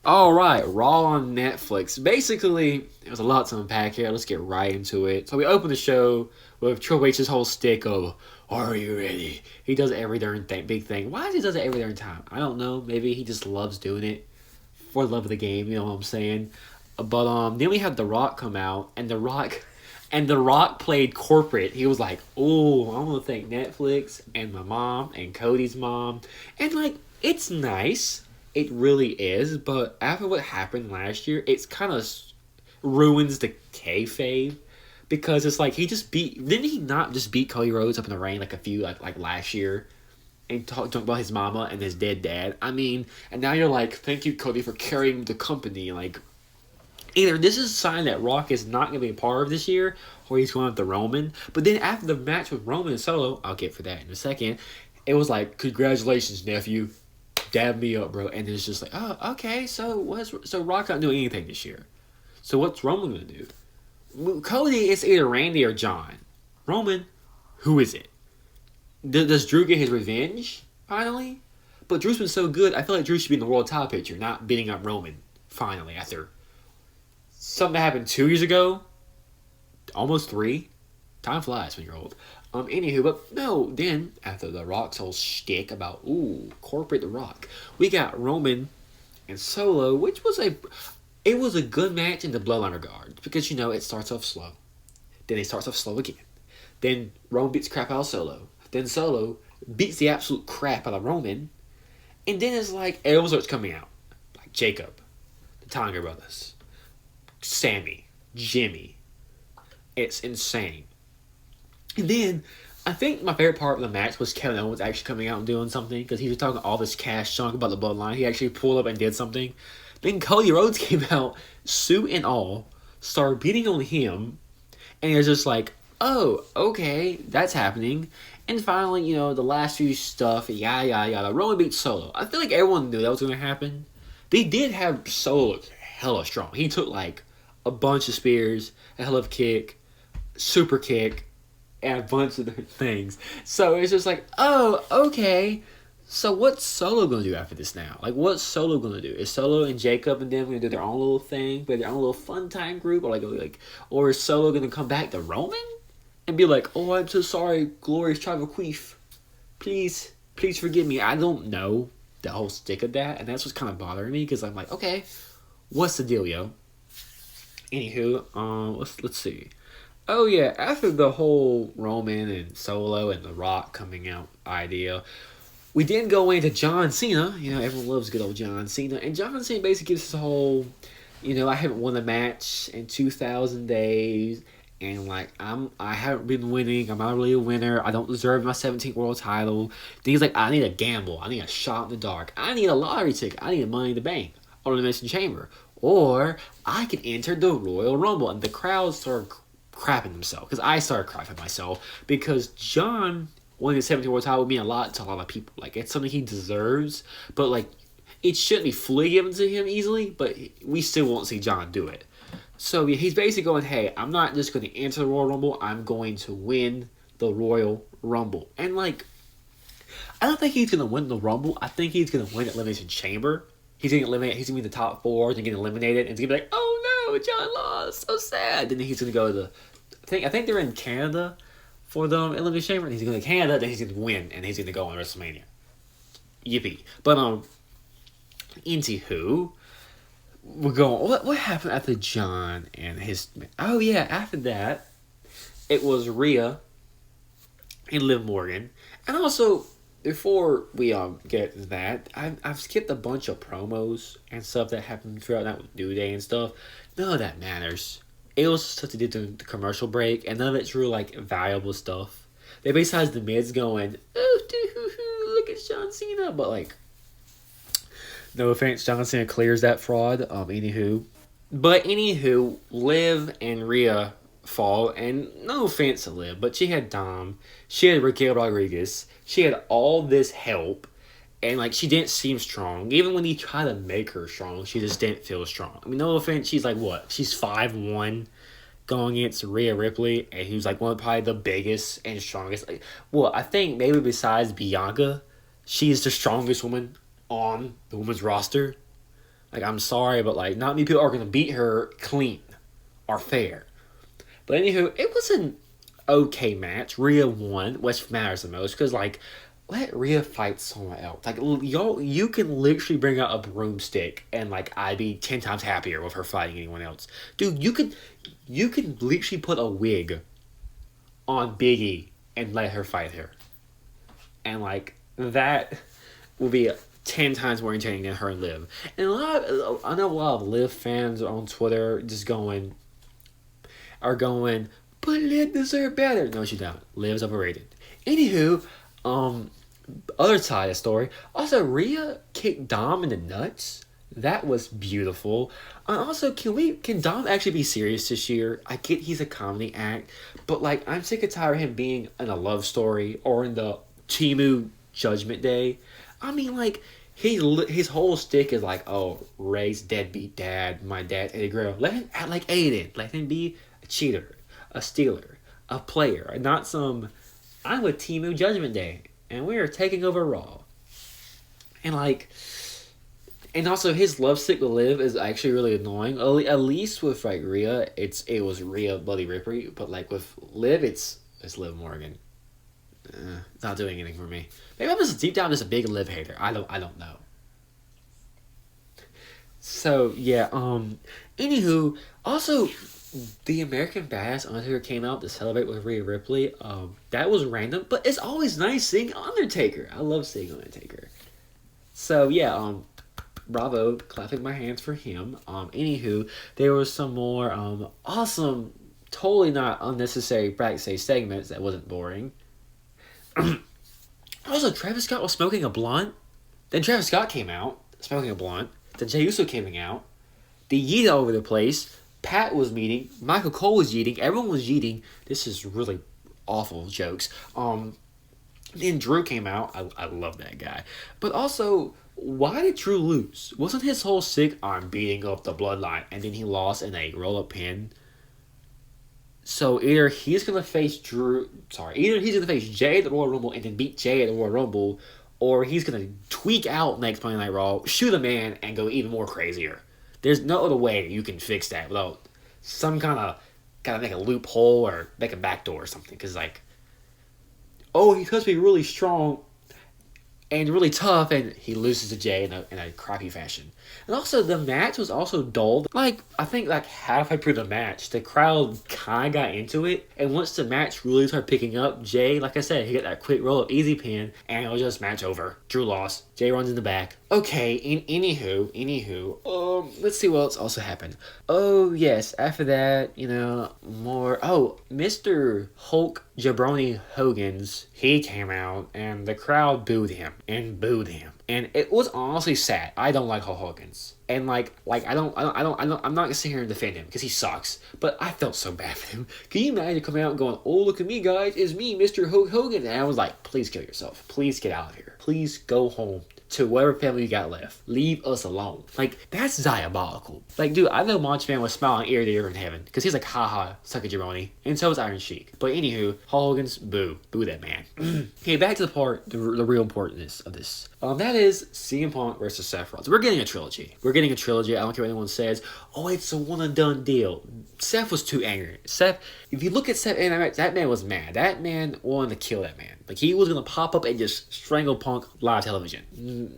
All right, Raw on Netflix. Basically, there's a lot to unpack here. Let's get right into it. So we open the show with Triple H's whole stick of "Are you ready?" He does it every darn thing, big thing. Why does he does it every darn time? I don't know. Maybe he just loves doing it for the love of the game. You know what I'm saying? But then we had The Rock come out, and The Rock played corporate. He was like, "Oh, I'm gonna thank Netflix and my mom and Cody's mom," and like it's nice. It really is. But after what happened last year, it's kind of ruins the kayfabe because it's like he just beat. Didn't he not just beat Cody Rhodes up in the ring like a few like last year? And talk about his mama and his dead dad. I mean, and now you're like, thank you, Cody, for carrying the company. Like, either this is a sign that Rock is not going to be a part of this year, or he's going with the Roman. But then after the match with Roman and Solo, I'll get for that in a second. It was like, congratulations, nephew, dab me up, bro. And it's just like, oh, okay. So Rock not doing anything this year. So what's Roman going to do? Cody, it's either Randy or John. Roman, who is it? Does Drew get his revenge finally? But Drew's been so good. I feel like Drew should be in the world title picture, not beating up Roman finally after something that happened 2 years ago, almost three. Time flies when you're old. Anywho, but no. Then after the Rock's whole shtick about corporate The Rock, we got Roman and Solo, which was a good match in the Bloodline regard because it starts off slow, then it starts off slow again. Then Roman beats crap out of Solo. Then Solo beats the absolute crap out of Roman. And then it's like everyone starts coming out. Like Jacob, the Tonga brothers, Sammy, Jimmy. It's insane. And then I think my favorite part of the match was Kevin Owens actually coming out and doing something because he was talking all this cash junk about the bloodline. He actually pulled up and did something. Then Cody Rhodes came out, suit and all, started beating on him, and it's just like, oh, okay, that's happening. And finally, the last few stuff, yada yada yada. Roman beats Solo. I feel like everyone knew that was going to happen. They did have Solo look hella strong. He took like a bunch of spears, a hell of a kick, super kick, and a bunch of different things. So it's just like, oh, okay. So what's Solo gonna do after this now? Like, what's Solo gonna do? Is Solo and Jacob and them gonna do their own little thing, their own little fun time group, or is Solo gonna come back to Roman and be like, oh, I'm so sorry, glorious tribal queef, please forgive me. I don't know the whole stick of that, and that's what's kind of bothering me because I'm like, okay, what's the deal, yo? Anywho, let's see. Oh yeah, after the whole Roman and Solo and The Rock coming out idea, we did go into John Cena. Everyone loves good old John Cena, and John Cena basically gives this whole, I haven't won a match in 2,000 days, and like I haven't been winning. I'm not really a winner. I don't deserve my 17th world title. Then he's like, I need a gamble. I need a shot in the dark. I need a lottery ticket. I need Money in the Bank or Elimination Chamber, or I can enter the Royal Rumble. And the crowd started crapping themselves because I started crapping myself because John winning the 17th world title would mean a lot to a lot of people. Like, it's something he deserves, but like it shouldn't be fully given to him easily. But we still won't see John do it. So yeah, he's basically going, hey, I'm not just going to enter the Royal Rumble. I'm going to win the Royal Rumble. And like, I don't think he's going to win the Rumble. I think he's going to win Elimination Chamber. He's going to eliminate. He's going to be in the top four and get eliminated. And he's going to be like, oh no, John lost. So sad. Then he's going to go to the. I think they're in Canada for the Elimination Chamber. And he's going to Canada. Then he's going to win, and he's going to go on WrestleMania. Yippee! But into who? We're going. What happened after John and his? Oh yeah, after that, it was Rhea and Liv Morgan, and also before we get to that, I've skipped a bunch of promos and stuff that happened throughout that with New Day and stuff. None of that matters. It was stuff to do during the commercial break, and none of it's real like valuable stuff. They basically has the mids going, oh, look at John Cena, but like, no offense, John Cena clears that fraud. Anywho, Liv and Rhea fall, and no offense to Liv, but she had Dom, she had Raquel Rodriguez, she had all this help, and like she didn't seem strong. Even when he tried to make her strong, she just didn't feel strong. I mean, no offense, she's like what? She's 5'1", going against Rhea Ripley, and who's like one of probably the biggest and strongest. Like, well, I think maybe besides Bianca, she's the strongest woman on the women's roster. Like, I'm sorry, but like, not many people are gonna beat her clean or fair. But anywho, it was an okay match. Rhea won, which matters the most, because like, let Rhea fight someone else. Like, y'all, you can literally bring out a broomstick, and like, I'd be 10 times happier with her fighting anyone else. Dude, you could literally put a wig on Biggie and let her fight her, and like that will be 10 times more entertaining than her and Liv. And I know a lot of Liv fans on Twitter just are going, but Liv deserve better. No, she don't. Liv's overrated. Anywho, other side of the story. Also, Rhea kicked Dom in the nuts. That was beautiful. Also, can Dom actually be serious this year? I get he's a comedy act, but like, I'm sick and tired of him being in a love story or in the Timu Judgment Day. I mean, like, his whole stick is like, oh, Ray's deadbeat dad, my dad, Eddie Guerrero. Let him act like Aiden. Let him be a cheater, a stealer, a player, not some, I'm with Timu Judgment Day, and we are taking over Raw. And like, and also his love stick with Liv is actually really annoying. At least with like Rhea, it was Rhea Bloody Ripper, but like with Liv, it's Liv Morgan. Not doing anything for me. Maybe I'm just deep down just a big Liv hater. I don't know. So yeah. Anywho, also, the American Badass Undertaker came out to celebrate with Rhea Ripley. That was random, but it's always nice seeing Undertaker. I love seeing Undertaker. So yeah. Bravo, clapping my hands for him. Anywho, there was some more awesome, totally not unnecessary backstage segments that wasn't boring. Also, Travis Scott was smoking a blunt. Then Travis Scott came out smoking a blunt. Then Jey Uso came out. They yeeted all over the place. Pat was meeting. Michael Cole was yeeting. Everyone was yeeting. This is really awful jokes. Then Drew came out. I love that guy. But also, why did Drew lose? Wasn't his whole sick on beating up the bloodline and then he lost in a roll-up pin? So either he's going to face Jay at the Royal Rumble and then beat Jay at the Royal Rumble, or he's going to tweak out next Monday Night Raw, shoot a man, and go even more crazier. There's no other way you can fix that without some kind of, gotta make a loophole or make a backdoor or something. Because like, oh, he's supposed to be really strong and really tough, and he loses to Jay in a crappy fashion. And also, the match was also dull. Like, I think like halfway through the match, the crowd kind of got into it, and once the match really started picking up, Jay, like I said, he got that quick roll-up easy pin, and it was just match over. Drew lost. Jay runs in the back. Okay, anywho, let's see what else also happened. Oh, yes, after that, more. Oh, Mr. Hulk Jabroni Hogan's, he came out, and the crowd booed him. And it was honestly sad. I don't like Hulk Hogan's. And I'm not gonna sit here and defend him because he sucks. But I felt so bad for him. Can you imagine coming out and going, "Oh, look at me, guys, it's me, Mr. Hulk Hogan," and I was like, "Please kill yourself. Please get out of here. Please go home to whatever family you got left. Leave us alone." Like, that's diabolical. Like, dude, I know Macho Man was smiling ear to ear in heaven because he's like, haha, suck a jabroni. And so is Iron Sheik. But anywho, Hulk Hogan's boo that man. Okay, back to the real importance of this. That is CM Punk versus Seth Rollins. We're getting a trilogy. I don't care what anyone says. Oh, it's a one and done deal. Seth was too angry. If you look at Seth, that man was mad. That man wanted to kill that man. Like, he was gonna pop up and just strangle Punk live television.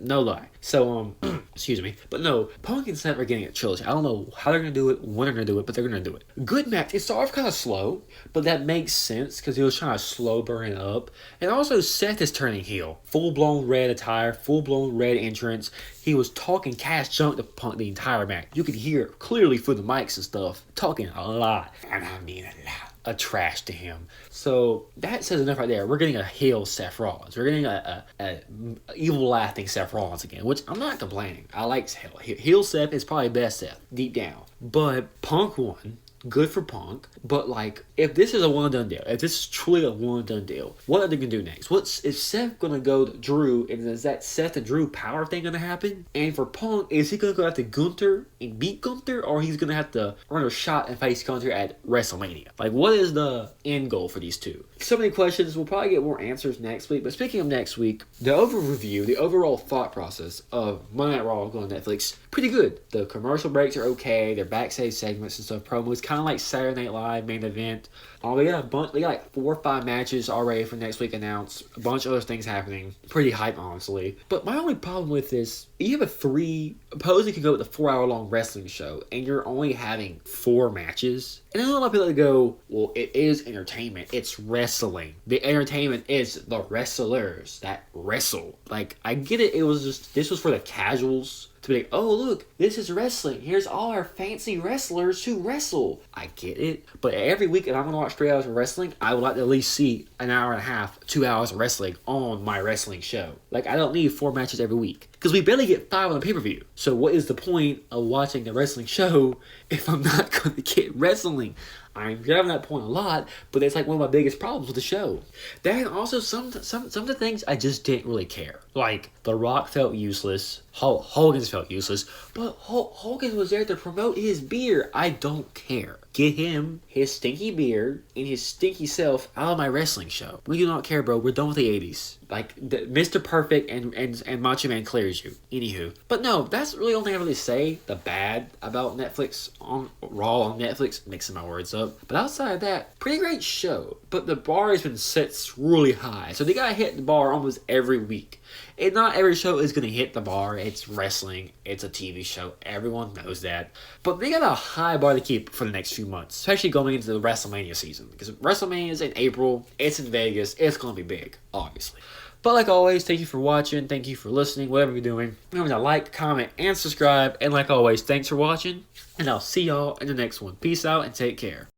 No lie. So, excuse me. But no, Punk and Seth are getting a trilogy. I don't know how they're going to do it, when they're going to do it, but they're going to do it. Good match. It started off kind of slow, but that makes sense because he was trying to slow burn it up. And also, Seth is turning heel. Full-blown red attire, full-blown red entrance. He was talking cash junk to Punk the entire match. You could hear clearly through the mics and stuff, talking a lot. And I mean a lot. A trash to him. So that says enough right there. We're getting a heel Seth Rollins. We're getting a evil laughing Seth Rollins again, which I'm not complaining. I like heel Seth is probably best Seth deep down. But Punk won. good for Punk. But like, if this is a one and done deal, if this is truly a one and done deal, what are they gonna do next? Is Seth gonna go to Drew, and is that Seth and Drew power thing gonna happen? And for Punk, is he gonna go after Gunther and beat Gunther, or he's gonna have to earn a shot and face Gunther at WrestleMania? Like, what is the end goal for these two? So many questions. We'll probably get more answers next week. But speaking of next week, the overview, the overall thought process of Monday Night Raw going on Netflix, pretty good. The commercial breaks are okay. Their backstage segments and stuff, promos, kind of like Saturday Night Live main event. We got a bunch. We got like 4 or 5 matches already for next week announced. A bunch of other things happening. Pretty hype, honestly. But my only problem with this, you have suppose you could go with a 4-hour-long wrestling show, and you're only having 4 matches. And there's a lot of people that go, well, it is entertainment. It's wrestling. The entertainment is the wrestlers that wrestle. Like, I get it. This was for the casuals. To be like, oh, look, this is wrestling. Here's all our fancy wrestlers who wrestle. I get it. But every week, if I'm going to watch 3 hours of wrestling, I would like to at least see an hour and a half, 2 hours of wrestling on my wrestling show. Like, I don't need 4 matches every week. Because we barely get 5 on the pay-per-view. So what is the point of watching a wrestling show if I'm not going to get wrestling? I'm driving that point a lot, but that's like one of my biggest problems with the show. Then also some of the things I just didn't really care. Like, The Rock felt useless. Hogan's felt useless. But Hogan was there to promote his beer. I don't care. Get him, his stinky beard, and his stinky self out of my wrestling show. We do not care, bro. We're done with the 80s. Like, Mr. Perfect and Macho Man clears you. Anywho. But no, that's really the only thing I really say. The bad about Netflix, on Raw on Netflix, mixing my words up. But outside of that, pretty great show. But the bar has been set really high. So they gotta hit the bar almost every week. And not every show is going to hit the bar. It's wrestling. It's a TV show. Everyone knows that. But they got a high bar to keep for the next few months, especially going into the WrestleMania season. Because WrestleMania is in April. It's in Vegas. It's going to be big, obviously. But like always, thank you for watching. Thank you for listening, whatever you're doing. Remember to like, comment, and subscribe. And like always, thanks for watching. And I'll see y'all in the next one. Peace out and take care.